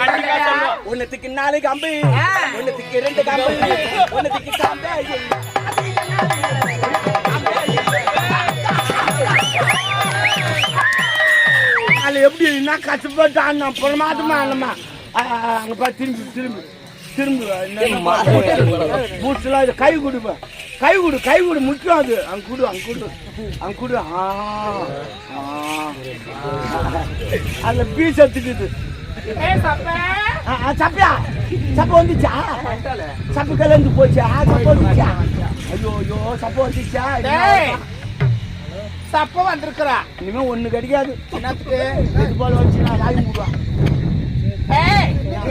ஒன்னுக்கு 4 கம்பு, ஒன்னுக்கு 2 கம்பு, ஒன்னுக்கு கம்பு. அது எப்படி என்ன கஷ்டப்பட்டான் பிரமாதமா இல்லம்மா. அங்க பா திரும்பி திரும்பி திரும்பி பூஸ்ட்லாம் கை கொடுப்பேன். கை கொடு கை கொடு முக்கியம் அது. அங்க கொடு அங்க கொடு அங்க கொடு. அதுல பீஸ் எடுத்துக்குது. சப்பியா சப்ப வந்துச்சா? சப்பு கலந்து போச்சா? சப்ப வந்துச்சா? ஐயோ ஐயோ சப்ப வந்துச்சா? சப்ப வந்திருக்கிறா. இனிமே ஒண்ணு கிடைக்காது. என்னத்துக்கு இது போல வச்சு நான் வாங்கி விடுவான்.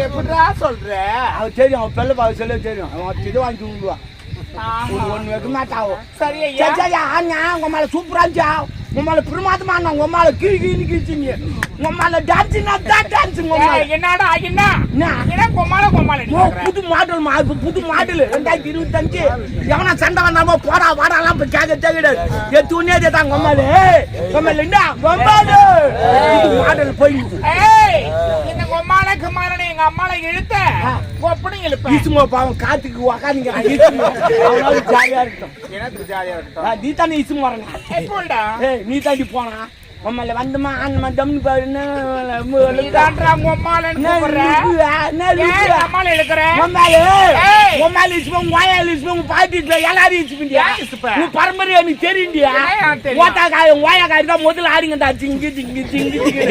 எப்படிடா சொல்ற? அவன் தெரியும், அவன் பெல்ல பாவ சொல்ல தெரியும். அவன் இது வாங்கி விடுவான். ஒண்ணு வைக்க மாட்டாவும். சரி உங்க மேல சூப்பரா இருந்துச்சா? உங்க மேல பிரமாதமா உங்க மேல கிளி கிளி கிழிச்சிங்க. உங்க மேல டான்ஸ்னா டான்ஸ். என்னடா என்ன கொமால புது மாடல் புது மாடல் 2025. எவனா சண்டை வந்தாமோ போடா வாடாலாம் இப்ப கேட்க தேவையிடாது. எத்து உன்னே தான் கொம்மாலு கொம்மாலு என்ன கொம்மாலு மாடல் போய் இந்த கொமால கமாலனை எங்க அம்மால இழுத்த கொப்படி இழுப்ப ஈசுமோ பாவம் காத்துக்கு உக்காந்தீங்க. அவனால ஜாலியா இருக்கட்டும். எனக்கு ஜாலியா இருக்கட்டும். நீ தானே ஈசுமோ வரணும். எப்போடா நீ தாண்டி போனா உம்மால வந்துமா அண்ணமா தம்னு பாரு. நீதான்றா கொமாலன்னு கூப்பிடுற. அம்மால இழுக்கற. கொம்மால ஈசுமோ வாயால ஈசுமோ பாட்டிட்டு எல்லாரும் ஈசுமிண்டியா. நீ பரம்பரையா நீ தெரியுண்டியா? ஓட்டாக்காய வாயாக்காய் தான் முதல்ல ஆடிங்கடா. ஜிங்கி ஜிங்கி ஜிங்கி ஜிங்கி.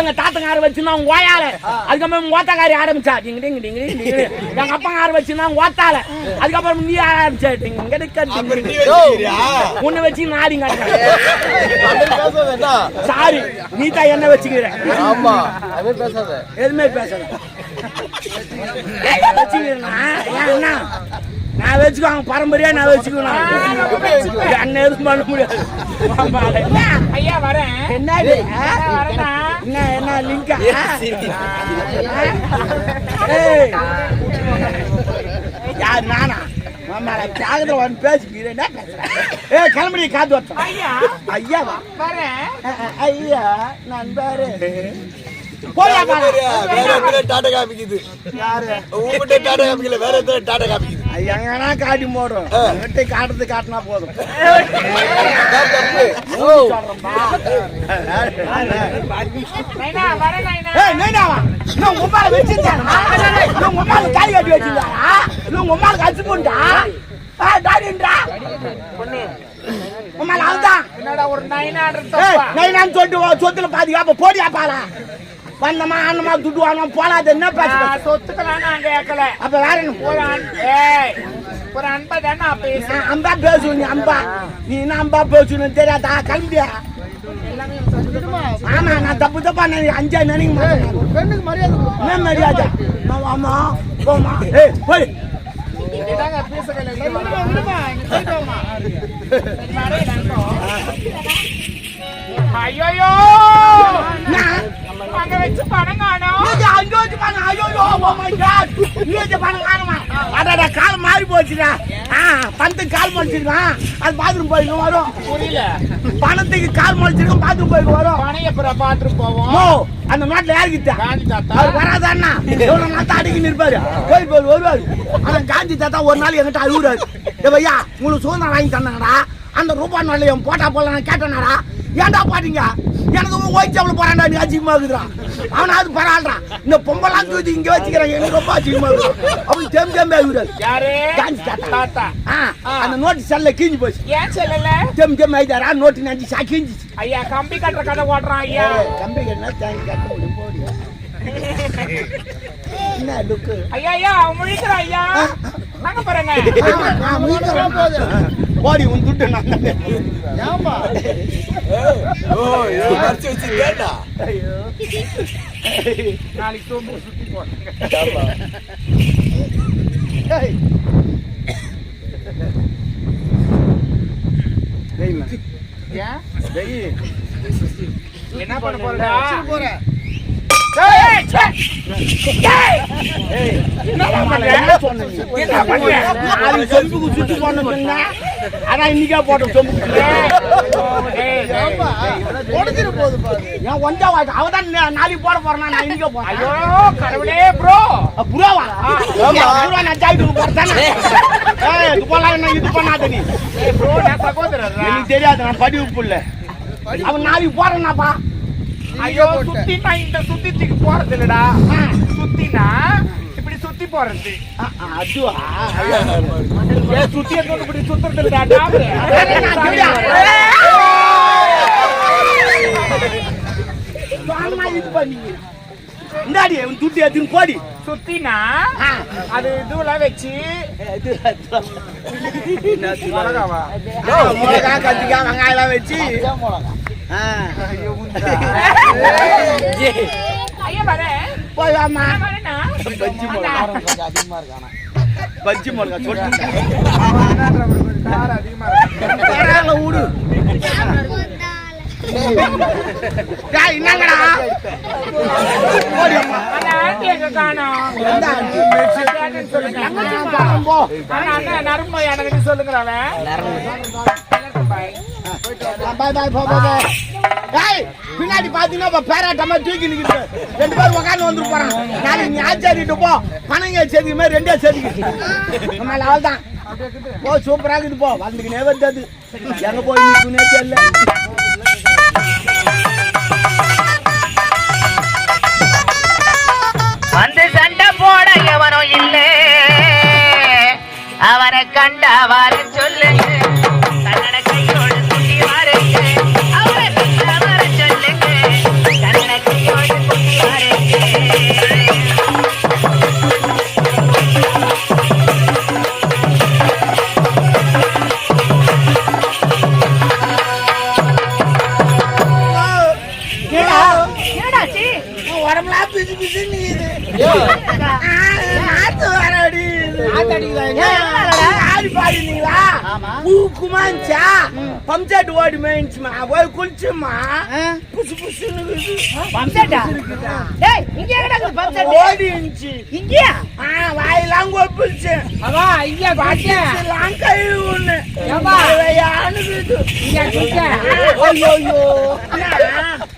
எங்க தாத்தங்கார வச்சுனா ஓயால. அதுக்கப்புறம் ஓட்டாக்காரி ஆரம்பிச்சா. டிங் டிங் டிங் டிங். எங்க அப்பங்கார வச்சுனா ஓட்டால. அதுக்கப்புறம் நீ ஆரம்பிச்சா. டிங் டிங் டிங். உன்னை வச்சு ஆடிங்க. சாரி நீ தான் என்ன வச்சுக்கிற. ஆமா அது பேசாத, எதுமே பேசாத. வச்சுக்கிறேன்னா நான் வச்சுக்குவாங்க பரம்பரையா நான் வச்சுக்கணும். என்ன எதுவும் பண்ண முடியாது. ஐயா வரேன். என்ன என்ன லிங்கா? யார் நானா? ஜாகிரதை வந்து பேசிக்கிறேன். கிளம்பி காத்து வச்சோம். ஐயாவா ஐயா நான் பாரு டாடா காமிக்குது. உங்ககிட்ட டாடா காமிக்கல, வேற எதாவது டாடா காமிக்குது. எங்கன்னா காட்டி போடும். காட்டுறது காட்டினா போதும். உமால வச்சிருந்தாங்க. உமால காய் கட்டி வச்சிருந்தாரா? உங்க உமாலுக்கு அச்சு போண்டா டாடின்றா உமால அதுதான். என்னடா ஒரு நைனான்னு சொல்லிட்டு சொத்துல பாதுகாப்பு போடியா பாலா வந்தமா அண்ணமா துட்டு வாங்க போலாது. என்ன பேச சொத்துக்கலாம் நாங்க கேட்கல. அப்ப வேற என்ன ஒரு அன்பா தானே பேச. அம்பா பேசுவீங்க. அம்பா நீ என்ன அம்பா பேசணும் தெரியாதா? கிளம்பியா? ஆமா நான் தப்பு தப்பா அஞ்சா நினைக்க மாட்டேன். மரியாதை என்ன மரியாதை? ஆமா போமா போய் ஐயோ அங்க வச்சு பணம் காணோம். அங்க வச்சு பணம். ஐயோ பணம் காணுமா? அடடா கால் மாறி போச்சுடா. பணத்துக்கு கால் முளைச்சிருக்கான். அது பாத்ரூம் போயிட்டு வரும். புரியல. பணத்துக்கு கால் முளைச்சிருக்கோம் பாத்ரூம் போயிட்டு வரும். பணம் எப்ப பாத்ரூம் போவோம்? அந்த நாட்டுல யாருக்கிட்ட அவர் வராதான்னா எவ்வளவு நாத்தா அடிக்கி நிற்பாரு. கோயில் போய் வருவாரு. ஆனா காந்தி தாத்தா ஒரு நாள் என்கிட்ட அழுகுறாரு. ஐயா உங்களுக்கு சுதந்திரம் வாங்கி தந்தாங்கடா. அந்த ரூபாய் நாள் என் போட்டா போல நான் கேட்டேனாடா. ஏன்டா பாத்தீங்க எனக்கு ஓய்ச்சாவில் போறான்டா. நீ அதிகமா இருக்குறான். அவனா அது பரவாயில்றான். இந்த பொங்கலாம் தூக்கி இங்க வச்சுக்கிறான். எனக்கு ரொம்ப அதிகமா இருக்கும். அப்படி தேம்பி தேம்பி ஆகுறாரு. காந்தி தாத்தா அந்த நோட்டு செல்ல கீஞ்சி போச்சு. ஏன் செல்லல? தேம்பி தேம்பி ஆயிட்டாரா. நோட்டு நினைச்சு கிஞ்சிச்சு. ஐயா கம்பி கட்டுற கதை ஓட்டுறான். ஐயா கம்பி கட்டினா தேங்கி கட்ட முடியும். போடு என்ன லுக்கு? ஐயா ஐயா முழிக்கிற ஐயா. நாங்க பாருங்க போடி உன் துட்டு நான் ஏமா மறைச்சு வச்சு கேட்டா. நாளைக்கு சோம்பு சுத்தி போடுங்க. என்ன பண்ண போற? சொம்புக்கு சுத்தி போன சொன்னா ஆனா இன்னைக்கா போட்டோம். சொம்புக்கு உடஞ்சிரு போகுது பாரு. ஏன் ஒஞ்சா வாய்க்கு அவதான் நாளைக்கு போட போறேன்னா நான் இன்னைக்கு போறேன். ஐயோ கடவுளே ப்ரோ. புரோவா புரோ நான் ஜாயிட்டு போறேன். இது போலாம் என்ன இது பண்ணாத நீ. ப்ரோ நான் சகோதரர். எனக்கு தெரியாது நான் படிப்பு இல்ல. அவன் நாளைக்கு போறேன்னாப்பா. ஐயோ சுத்தினா இந்த சுத்திக்கு போறது இல்லடா. சுத்தினா இப்படி சுத்தி போறது. அதுவா ஏ சுத்திய கொண்டு இப்படி சுத்துறது இல்லடா டாபு. வாமா இது பண்ணி. இந்தாடி உன் துட்டி எடுத்து போடி. சுத்தினா அது இதுல வெச்சி மிளகாவா மிளகா கத்திரிக்காய் வெங்காயம் எல்லாம் வச்சு ஐயா வரேன். போய் வாமா. வரேனா பஜ்ஜி மிளகா அதிகமா இருக்கானா? பஜ்ஜி மிளகா சொட்டு காரம் அதிகமா இருக்கு. ஊடு என்னங்கடா அந்த ஆண்டியை காணோம். நரம்பு எனக்கு சொல்லுங்கிறாங்க. பின்னாடி பாத்தீங்கன்னா பேராட்டமா தூக்கி நிக்கிட்டு 2 பேர் உட்காந்து வந்து போறான். நாளைக்கு நீ ஆச்சாரிட்டு போ பணங்க சேர்த்துக்கு மாதிரி 2 சேர்த்துக்கு அவள்தான் போ. சூப்பரா இருக்குது போ. வந்துக்குனே வந்தது எங்க போய் நிற்குனே தெரியல. வந்து சண்டை போட எவனும் இல்லை, அவரை கண்டவாறு சொல்லுங்க. கன்னட கையோடு குட்டி வாருங்க, அவரை கண்டவாறு சொல்லுங்க. கன்னட கையோடு குட்டி வாருங்க. உடம்புலாம் பிசு பிசு நீது நாத்து வரடி ஆடி பாடினீங்களா? குமாஞ்சா பம்செட் ஓடி மேய்ச்சுமா போய் குளிச்சுமா புசு புசுன்னு ஓடி இருந்துச்சு. வாயெல்லாம் கொப்பிடுச்சு. கை ஒண்ணு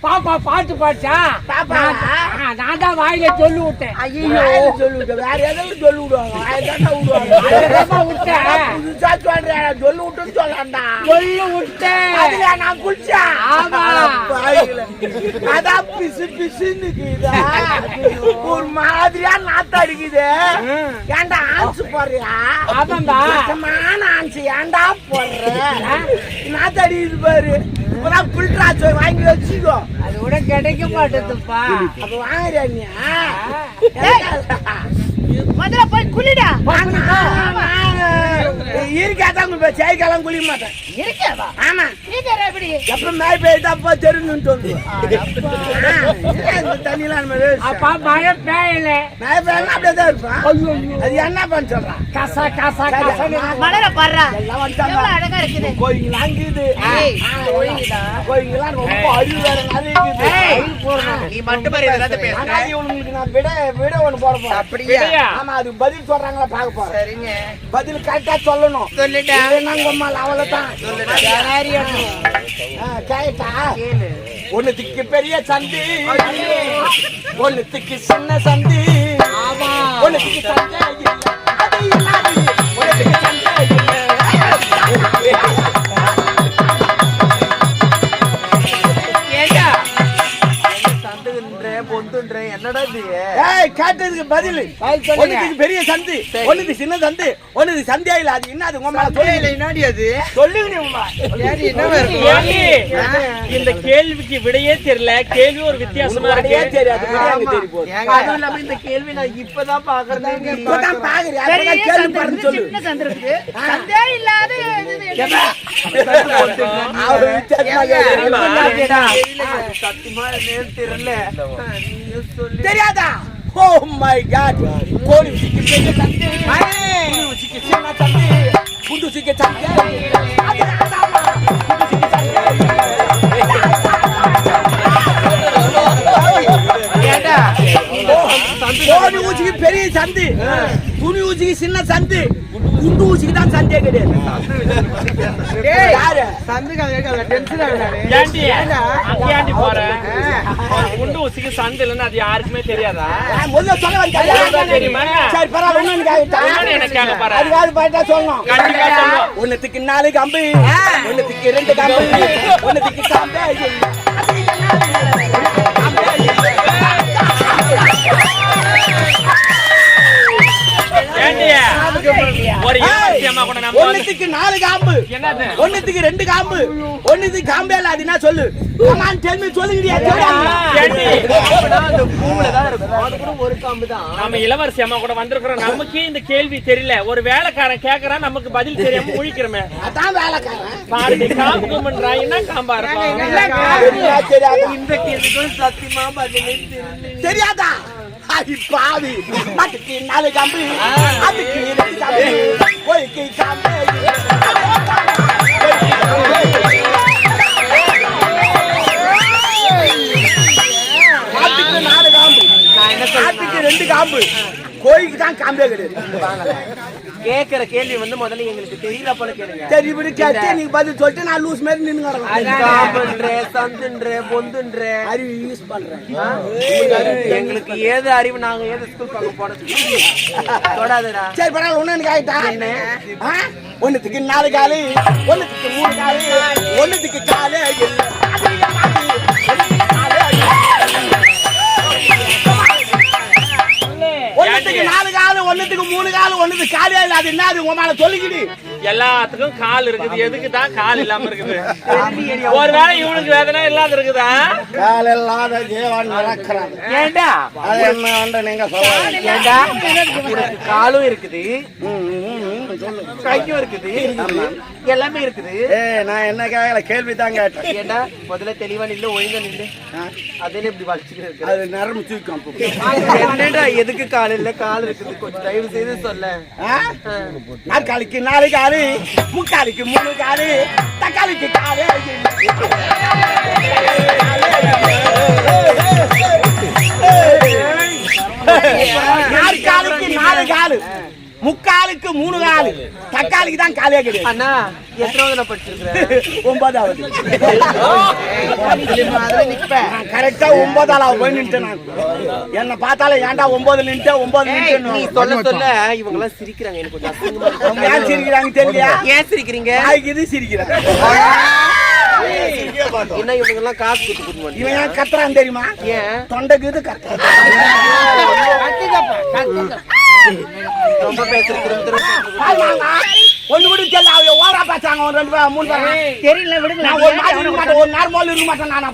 பாப்பா பாட்டு பாட்டா பாப்பா நான் தான் வாயில சொல்லி விட்டேன். ஐயோ சொல்லி விட்டேன். வேற எதாவது சொல்லி விடுவாங்க. வாயில்தான் விடுவாங்க. புதுசா சொல்றேன். சொல்லி விட்டுன்னு சொல்லலாம்டா. சொல்லி விட்டேன். அதுல நான் குளிச்சேன். ஆமா. அதான் பிசு பிசுன்னு ஒரு மாதிரியா நாத்து அடிக்குது. ஏன்டா ஆன்சு போடுறியா? ஆமாண்டா. ஆன்சு ஏன்டா போடுற? நாத்து அடிக்குது பாரு. இப்பதான் பில்ட்ராச்சு வாங்கி வச்சுக்கோ. அது கூட கிடைக்க மாட்டேதுப்பா. அப்ப வாங்குறியா நீ? முதல்ல போய் குளிடா. இருக்காதான் செய்கலாம் குளிக்க மாட்டேன். இருக்கேவா? ஆமா. எப்படி எப்ப மேய் பெய்தாப்பா தெரிஞ்சுட்டு தண்ணிலாம் அப்பா மழை பெய்யல. மேய் பெய்யலாம் அப்படியேதான் இருப்பான். அது என்ன பண்ண சொல்றான்? கசா கசா கசா மலர பாடுறா, எல்லாம் எவ்வளவு வந்துட்டாங்க. அழகா இருக்குது. கோயிங்கெல்லாம் இருக்குது. கோயிங்கெல்லாம் ரொம்ப அழிவு வேற நிறைய இருக்குது. நீ மட்டும் மாதிரி ஏதாவது பேச. ஆனாலும் இவங்களுக்கு நான் விட ஒண்ணு போட போறேன். அப்படியா? ஆமா, அது பதில் சொல்றாங்களா பார்க்க போறேன். சரிங்க, பதில் கரெக்டா சொல்லணும். சொல்லிட்டா. நாங்க அவ்வளவுதான் கேட்டா. ஒண்ணுத்துக்கு பெரிய சந்தி, ஒண்ணுத்துக்கு சின்ன சந்தி. ஒண்ணுத்துக்கு சந்தை இல்லை, அது இல்லாது. ஒண்ணுத்துக்கு சந்தை இல்லை. என்னடா இது? கேட்டதுக்கு பதில். ஒண்ணுத்துக்கு பெரிய சந்தி, ஒண்ணுக்கு சின்ன சந்தி, ஒண்ணுக்கு சந்தியா இல்ல. அது என்ன? அது சொல்லுங்க. இந்த கேள்விக்கு விடையே தெரியல. கேள்வி ஒரு வித்தியாசமா இருக்கு. தெரியாது. அதுவும் இல்லாம இந்த கேள்வி நான் இப்பதான் பாக்குறேன். இப்பதான் பாக்குறியா? அப்பதான் கேள்வி பாருன்னு சொல்லு. சின்ன சந்திருக்கு சந்தே இல்லாத அவரு வித்தியாசமா கேக்குறாரு. சத்தியமா தெரியல. தெரியாதா? Oh my God. கோழி உச்சிக்கு பெரிய சந்தி, புலி உச்சிக்கு சின்ன சந்தி, குண்டு உச்சிக்கு சந்தி. அது அதாமா. குண்டு உச்சிக்கு சந்தி. ஏடா சந்தி கோழி ஊசிக்கு பெரிய சந்து, துணி ஊசிக்கு சின்ன சந்து, குண்டு ஊசிக்கு தான் சந்தே கிடையாது. யாரு ஏண்டி அங்க ஏண்டி போற குண்டு ஊசிக்கு சந்து இல்லைன்னு அது யாருக்குமே தெரியாதா? முதல்ல சொல்ல வந்தேன் தெரியுமா? சரி பரவாயில்ல, ஒண்ணு என்னன்னு எனக்கு கேட்க பாரு. அதுக்காக பாட்டா சொல்லணும். கண்டிப்பா சொல்லுவோம். ஒண்ணுத்துக்கு 4 கம்பு, ஒண்ணுத்துக்கு 2 கம்பு, ஒண்ணுத்துக்கு கம்பு. ஏண்டி ஒரு ஏமாத்தியம்மா கூட நம்ம ஒண்ணுத்துக்கு 4 காம்பு, என்னது ஒண்ணுத்துக்கு 2 காம்பு, ஒண்ணுத்துக்கு காம்பே இல்ல. அது என்ன சொல்லு? கமான் டெல் மீ, சொல்லுங்கடியா. ஏண்டி அந்த பூவுல தான் இருக்கும். அது கூட ஒரு காம்பு தான். நம்ம இளவரசி அம்மா கூட வந்திருக்கிறோம். நமக்கே இந்த கேள்வி தெரியல. ஒரு வேலைக்காரன் கேக்குறான், நமக்கு பதில் தெரியாம முழிக்கிறோமே. அதான் வேலைக்காரன். பாருடி காம்பு கும்பன்றா என்ன காம்பா இருக்கும்? தெரியாதா? இந்த கேள்விக்கும் சத்தியமா பதிலே தெரியல. தெரியாதா? அடி பாவி. அதுக்கு 4 கம்பு, அதுக்கு 2 கம்பு, ஒருக்கி கம்பு. அதுக்கு 4 காம்பு, அதுக்கு 2 காம்பு, கோழிக்கு தான் காம்பே கிடையாது. கேக்குற கேள்வி வந்து முதல்ல எங்களுக்கு தெரியல போல கேளுங்க. சரி இப்படி கேட்டு நீங்க பதில் சொல்லிட்டு நான் லூஸ் மாதிரி நின்று காம்புன்ற சந்துன்ற பொந்துன்ற அறிவு யூஸ் பண்றேன். எங்களுக்கு ஏது அறிவு, நாங்க ஏது ஸ்கூல் பக்கம் போனது தொடாதடா. சரி பரவாயில்ல, ஒண்ணு எனக்கு ஆயிட்டா. ஒண்ணுத்துக்கு 4 காலு, ஒண்ணுத்துக்கு 3 காலு, ஒண்ணுத்துக்கு காலு. ஒண்ணுத்துக்கு 4 காலு, ஒண்ணுத்துக்கு 3 காலு, ஒண்ணுத்துக்கு காலே இல்ல. அது என்ன? அது உங்க மேல சொல்லிக்கிடு. எல்லாத்துக்கும் கால் இருக்குது. எதுக்கு தான் கால் இல்லாம இருக்குது? ஒருவேளை இவனுக்கு வேதனை இல்லாத இருக்குதா? கால் இல்லாத ஜீவன் நடக்கிறான். ஏண்டா அது என்ன வந்து நீங்க சொல்லலாம். ஏண்டா உனக்கு காலும் இருக்குது, கையும் இருக்குது, எல்லாமே இருக்குது. நான் என்ன கேட்கல, கேள்வி தான் கேட்டேன். ஏண்டா முதல்ல தெளிவா நில்லு, ஒழுங்கா நில்லு. அதே இப்படி வலிச்சுக்கிட்டு அது நரம்பு தூக்கம். என்னடா எதுக்கு கால் இல்ல கால் இருக்குது, கொஞ்சம் தயவு செய்து சொல்ல. நாற்காலிக்கு 4 காலு, முக்காலிக்கு 3 காலு, தக்காளிக்கு காலு. நாற்காலிக்கு 4 காலு, முக்காலுக்கு 3 காலு, தக்காளிக்கு தான் காலே கிடையாது. அண்ணா எத்தனாவது நான் படிச்சிருக்கிறேன்? 9வது. நான் கரெக்டா 9ஆவது போய் நின்ட்டேன். நான் என்ன பார்த்தாலே ஏன்டா 9 நின்ட்டேன் 9 நீ நின்ட்டேன் சொல்ல சொல்ல இவங்க எல்லாம் சிரிக்கிறாங்க. எனக்கு கொஞ்சம் அசிங்கமா இருக்கு. அவங்க ஏன் சிரிக்கிறாங்க தெரியலையா? ஏன் சிரிக்கிறீங்க? இது சிரிக்கிறாங்க. என்ன இவங்க எல்லாம் காசு கொடுத்து கொடுக்க இவன் ஏன் கத்துறான் தெரியுமா? ஏன் தொண்டைக்கு இது கத்துறான். ரொம்ப பேசுற ஒண்ணு கூட தெரியல. அவங்க ஓவரா பேசாங்க. 2 பேர் 3 பேர் தெரியல விடுங்க. நான் ஒரு மாதிரி இருக்க மாட்டேன், ஒரு நார்மல் இருக்க மாட்டேன். நான்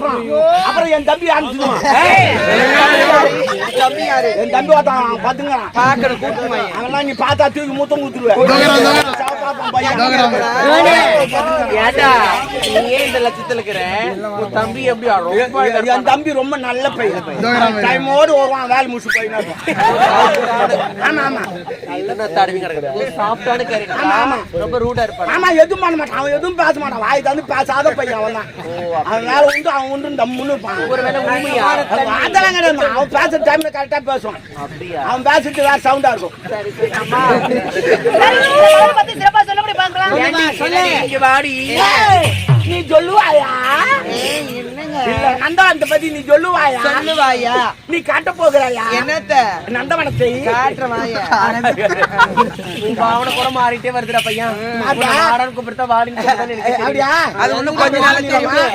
அப்புறம் என் தம்பி அனுப்பிச்சுடுவான். தம்பி யாரு? என் தம்பி ஒருத்தன் பாத்துங்கிறான். பாக்கற கூட்டுமா அவன்லாம் நீ பார்த்தா தூக்கி முத்தம் குத்துருவேன். ஏண்டா நீ ஏன் இந்த லட்சத்துல இருக்கிற? உன் தம்பி எப்படி ரொம்ப என் தம்பி ரொம்ப நல்ல பையன். டைமோடு வருவான், வேலை முடிச்சு போயினா. ஆமா ஆமா நல்ல தடவி கிடக்குது. சாஃப்டான கேரக்டர். ஆமா ரொம்ப ரூடா இருப்பான். ஆமா எதுவும் பண்ண மாட்டான். அவன் எதுவும் பேச மாட்டான். வாய் தந்து பேசாத பையன் அவன் தான். அவன் வேலை உண்டு, அவன் உண்டு தம்முன்னு இருப்பான். ஒருவேளை ஊமையா? அதெல்லாம் கிடையாது. அவன் பேசுற டைம்ல கரெக்டா பேசுவான். அப்படியா? அவன் பேசிட்டு வேற சவுண்டா இருக்கும். சரி சரி. அம்மா பத்தி சிறப்பா சொல்ல முடியும் பாக்கலாம். இங்க வாடி. நீ சொல்லுவாயா? இல்ல நந்தவனத்தை பத்தி நீ சொல்லுவாயா? சொல்லுவாயா? நீ காட்ட போகிறாயா? என்னத்த நந்தவனத்தை காட்டுறவாயா? உன் பாவனை கூட மாறிட்டே வருதுடா பையன். ஆடன் கூப்பிடுத்தா வாடின்னு சொல்லிதான் நினைக்கிறேன். அப்படியா? அது இன்னும் கொஞ்ச நாள் தெரியும்.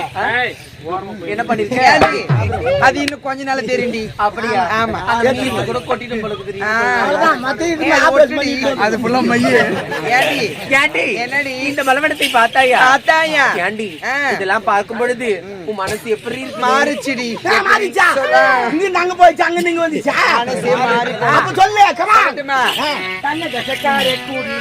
என்ன பண்ணிருக்க? அது இன்னும் கொஞ்ச நாள் தெரியும்டி. அப்படியா? ஆமா. அந்த நீங்க கூட கொட்டிட்டு உங்களுக்கு தெரியும். அவ்வளவுதான். மத்த இதுக்கு ஆபரேஷன் பண்ணிட்டு அது ஃபுல்லா மையே. ஏண்டி ஏண்டி என்னடி இந்த மலவடத்தை பார்த்தாயா? பார்த்தாயா? ஏண்டி இதெல்லாம் பார்க்கும் பொழுது உன் மனசு எப்படி இருக்கு? மாறிச்சுடி. மாறிச்சா? இங்க நாங்க போயிச்சு, அங்க நீங்க வந்துச்சா? மனசே மாறி. அப்ப சொல்லு கமா. தன்னை தசக்காரே கூடி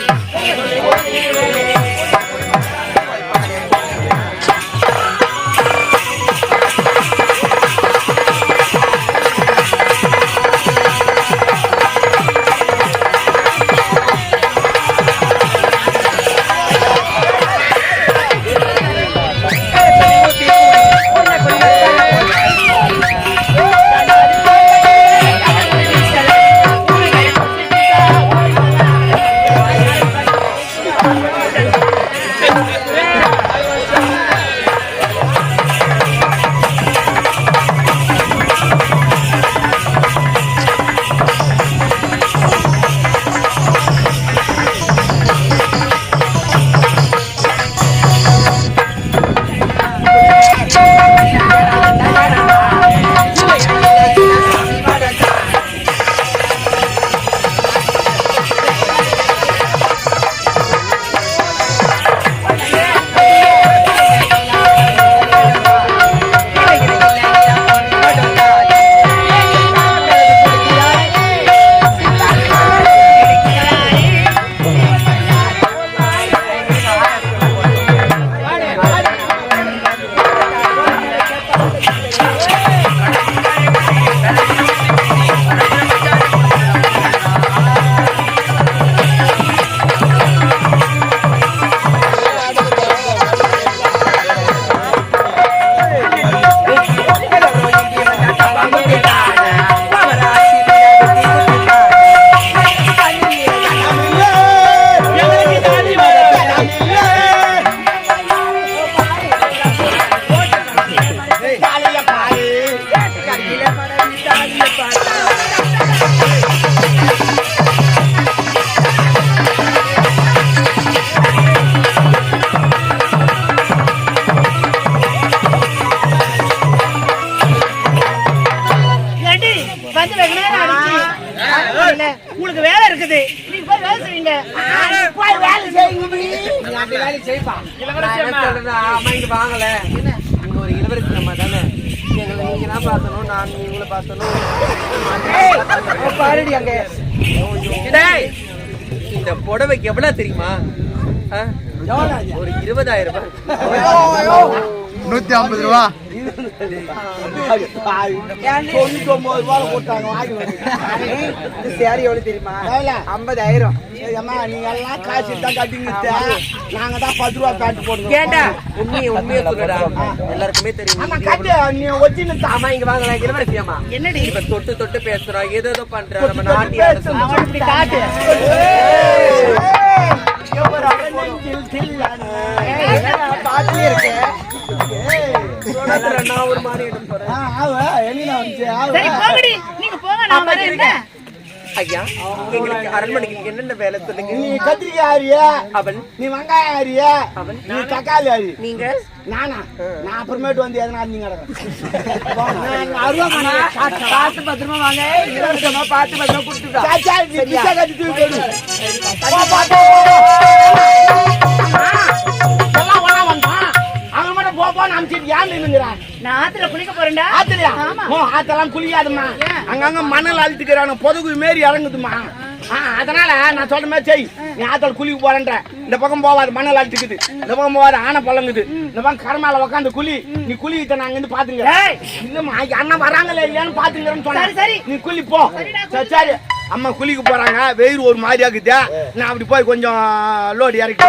இருக்காங்க. உங்களுக்கு வேலை இருக்குது. நீங்க போய் வேலை செய்யுங்க. போய் வேலை செய்யுங்க நீ. நீ அப்படி வேலை செய்ப்பா. இளவரசி நான் என்ன அம்மா. சொல்றேன்னா, அம்மா இங்க வாங்கல. நீங்க ஒரு இளவரசி அம்மா தானே. எங்களை நீங்க தான் பார்த்தணும், நான் இவங்களை பார்த்தணும். பாருடி அங்க. டேய், இந்த புடவைக்கு எவ்வளவு தெரியுமா? ஆ? ஒரு 20,000 ரூபாய். 150 ரூபா. 99 ரூபாய் போட்டாங்க வாங்கி வந்து. இந்த சேரி எவ்வளவு தெரியுமா? எவ்வளவு? 50,000. அம்மா நீங்க எல்லாம் காசு தான் கட்டிங்க. நாங்க தான் 10 ரூபா பேண்ட் போடுவோம். கேட்டா உண்மையை சொல்லுடா. எல்லாருக்குமே தெரியும். ஆமா நீ கட்டு நீ ஒச்சின்னு ஆமா இங்க வாங்கல இளவரசி அம்மா. என்னடி இப்ப தொட்டு தொட்டு பேசுறோம், ஏதோ பண்றோம். நம்ம நாட்டிய அவன் இப்படி காட்டு. பாட்டிலே இருக்கு. நான் ஒரு மாதிரி எடுத்து போறேன். சரி போங்கடி. நீங்க போங்க நான் வரேன். என்ன? ஐயா, எங்களுக்கு அரண்மனைக்கு என்னென்ன வேலை சொல்லுங்க. நீ கத்திரிக்காய் ஆறிய, அவன் நீ வெங்காயம் ஆறிய, அவன் நீ தக்காளி ஆறி. நீங்க நானா நான் அப்புறமேட்டு வந்து எதனா நீங்க பார்த்து பத்திரமா வாங்க. இலவசமா பார்த்து பத்திரமா கொடுத்துட்டா. எல்லாம் ஒண்ணா வந்தான். அவன் மட்டும் போன்னு அனுப்பிச்சிட்டு ஏன் நின்னுங்கிறான்? நான் ஆத்துல குளிக்க போறேன்டா. ஆத்துலையா? ஆமா. ஆத்தெல்லாம் குளிக்காதுமா. அங்கங்க மணல் அழுத்துக்கிறான பொதுகு மாரி இறங்குதுமா. அதனால நான் சொல்ற மாதிரி செய். நீ ஆத்தல் குளிக்க போறேன்ற. இந்த பக்கம் போவாது மணல் அழுத்துக்குது, இந்த பக்கம் போவாது ஆனை பழங்குது, இந்த பக்கம் கரமால உக்காந்து குளி. நீ குளிக்கிட்ட நாங்க இருந்து பாத்துங்க. இல்லம்மா அண்ணன் வராங்களே இல்லையான்னு பாத்துங்கிறேன்னு சொன்னேன். சரி. நீ குளி போ. சரி அம்மா குளிக்க போறாங்க. வெயில் ஒரு மாதிரி ஆகுது. நான் அப்படி போய் கொஞ்சம் லோடு இறக்கி